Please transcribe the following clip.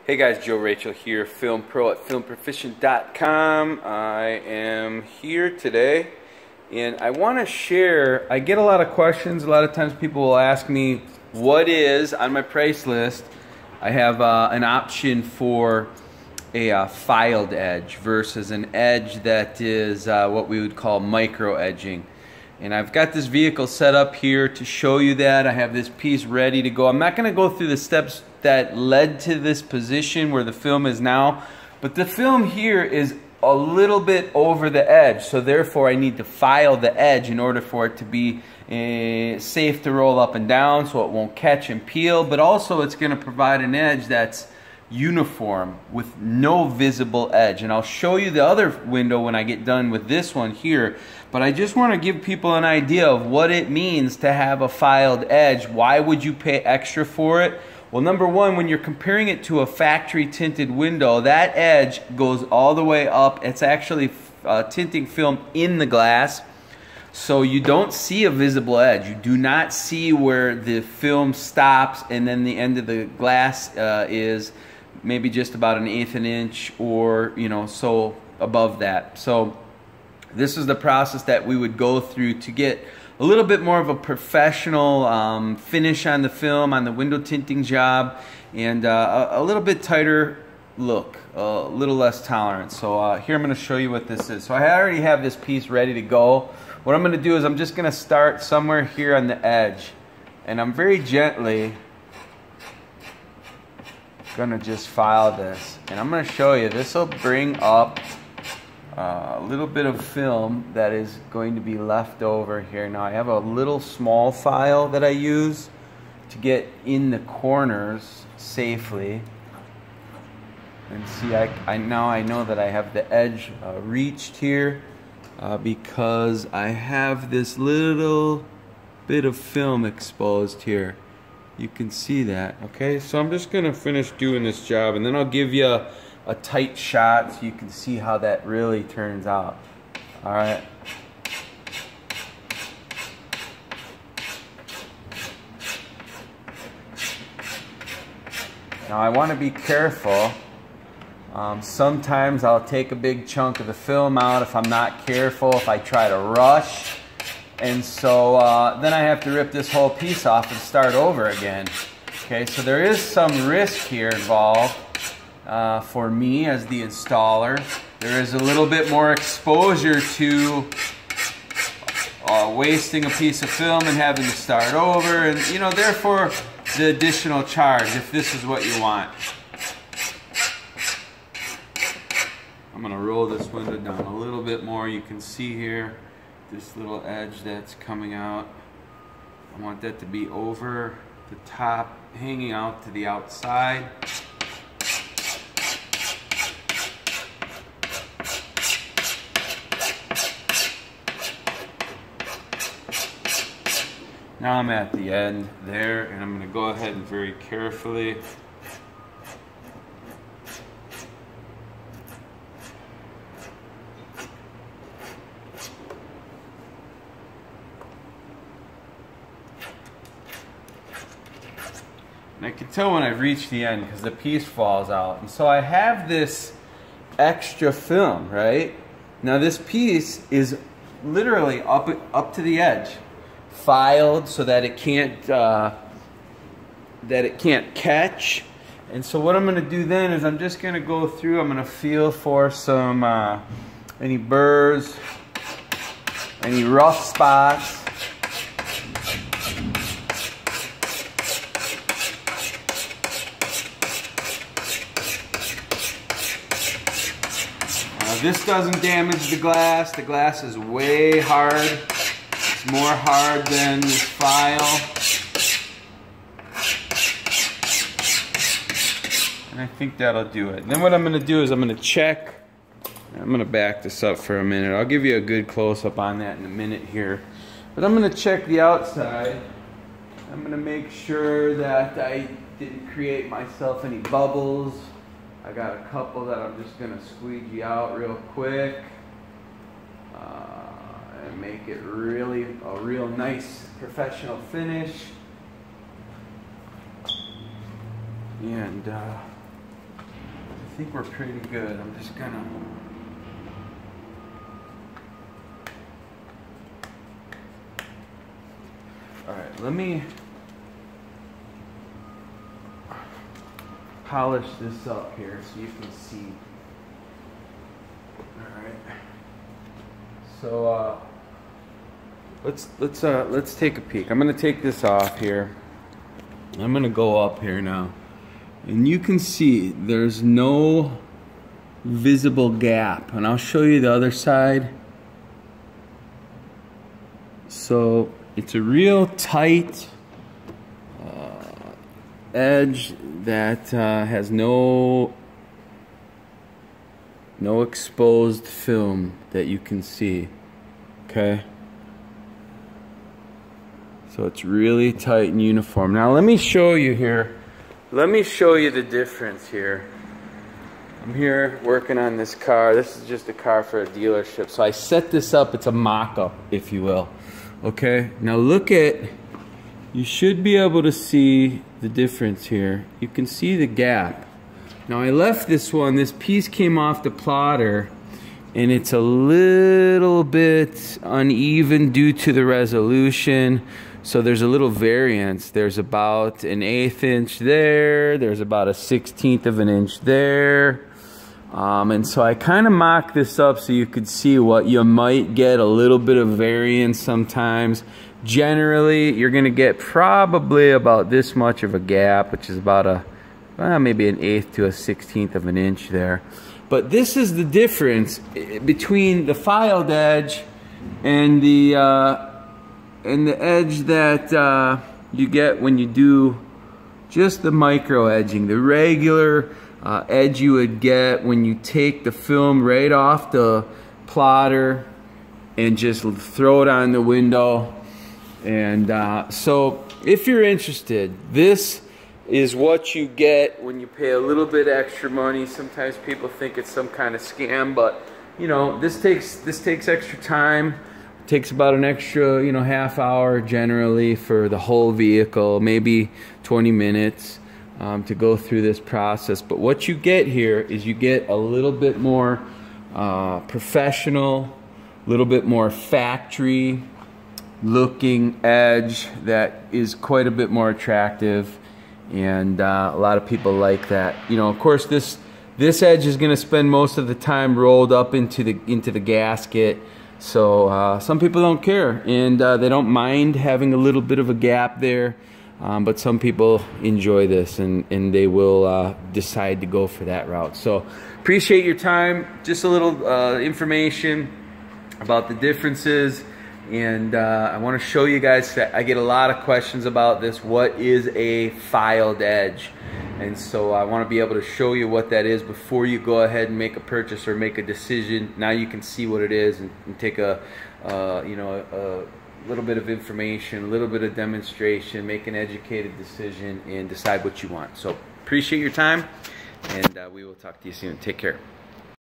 Hey guys, Joe Rachel here, Film Pro at filmproficient.com. I am here today and I want to share, I get a lot of questions. A lot of times people will ask me what is on my price list. I have an option for a filed edge versus an edge that is what we would call micro edging. And I've got this vehicle set up here to show you that. I have this piece ready to go. I'm not going to go through the steps that led to this position where the film is now, but the film here is a little bit over the edge, so therefore I need to file the edge in order for it to be safe to roll up and down so it won't catch and peel, but also it's going to provide an edge that's uniform with no visible edge. And I'll show you the other window when I get done with this one here, but I just want to give people an idea of what it means to have a filed edge. Why would you pay extra for it? Well, number one, when you're comparing it to a factory tinted window, that edge goes all the way up. It's actually tinting film in the glass, so you don't see a visible edge. You do not see where the film stops and then the end of the glass is maybe just about 1/8 an inch, or so above that. So this is the process that we would go through to get a little bit more of a professional finish on the film, on the window tinting job, and a little bit tighter look, a little less tolerance. So here I'm going to show you what this is. So I already have this piece ready to go. What I'm going to do is I'm just going to start somewhere here on the edge, and I'm very gently going to just file this. And I'm going to show you, this will bring up a little bit of film that is going to be left over here. Now I have a little small file that I use to get in the corners safely. And see, now I know that I have the edge reached here because I have this little bit of film exposed here. You can see that, okay? So I'm just gonna finish doing this job and then I'll give you a tight shot so you can see how that really turns out. All right. Now I want to be careful. Sometimes I'll take a big chunk of the film out if I'm not careful, if I try to rush. And so then I have to rip this whole piece off and start over again. Okay, so there is some risk here involved. For me as the installer, there is a little bit more exposure to wasting a piece of film and having to start over, and therefore the additional charge if this is what you want. I'm going to roll this window down a little bit more. You can see here this little edge that's coming out. I want that to be over the top, hanging out to the outside. Now I'm at the end there, and I'm going to go ahead and very carefully and I can tell when I've reached the end because the piece falls out. And so I have this extra film, right? Now this piece is literally up to the edge, filed so that it can't catch. And so what I'm going to do then is I'm just going to go through, I'm going to feel for some any burrs, any rough spots. This doesn't damage the glass. The glass is way hard. It's more hard than this file. And I think that'll do it. Then what I'm going to do is I'm going to check. I'm going to back this up for a minute. I'll give you a good close-up on that in a minute here. But I'm going to check the outside. I'm going to make sure that I didn't create myself any bubbles. I got a couple that I'm just going to squeegee out real quick and make it really a real nice professional finish. And think we're pretty good. I'm just gonna... Alright, let me polish this up here so you can see. Alright. So let's take a peek. I'm gonna take this off here. I'm gonna go up here now. And you can see there's no visible gap. And I'll show you the other side. So it's a real tight edge that has no exposed film that you can see. Okay? So it's really tight and uniform. Now let me show you here. Let me show you the difference here. I'm here working on this car. This is just a car for a dealership. So I set this up. It's a mock-up, if you will. Okay, now look at, you should be able to see the difference here. You can see the gap. Now I left this one, this piece came off the plotter, and it's a little bit uneven due to the resolution. So there's a little variance. There's about 1/8 inch there. There's about 1/16 of an inch there. And so I kind of mocked this up so you could see what you might get, a little bit of variance sometimes. Generally, you're going to get probably about this much of a gap, which is about maybe 1/8 to 1/16 of an inch there. But this is the difference between the filed edge and the edge that you get when you do just the micro edging, the regular edge you would get when you take the film right off the plotter and just throw it on the window. And so if you're interested, this is what you get when you pay a little bit extra money. Sometimes people think it's some kind of scam, but you know, this takes extra time. It takes about an extra, you know, half hour generally for the whole vehicle, maybe 20 minutes to go through this process. But what you get here is you get a little bit more professional, a little bit more factory looking edge that is quite a bit more attractive, and a lot of people like that. You know, of course, this edge is going to spend most of the time rolled up into the gasket. So some people don't care, and they don't mind having a little bit of a gap there. But some people enjoy this, and they will decide to go for that route. So appreciate your time. Just a little information about the differences. And I want to show you guys that I get a lot of questions about this. What is a filed edge? And so I want to be able to show you what that is before you go ahead and make a purchase or make a decision. Now you can see what it is and take a little bit of information, a little bit of demonstration, make an educated decision, and decide what you want. So appreciate your time, and we will talk to you soon. Take care.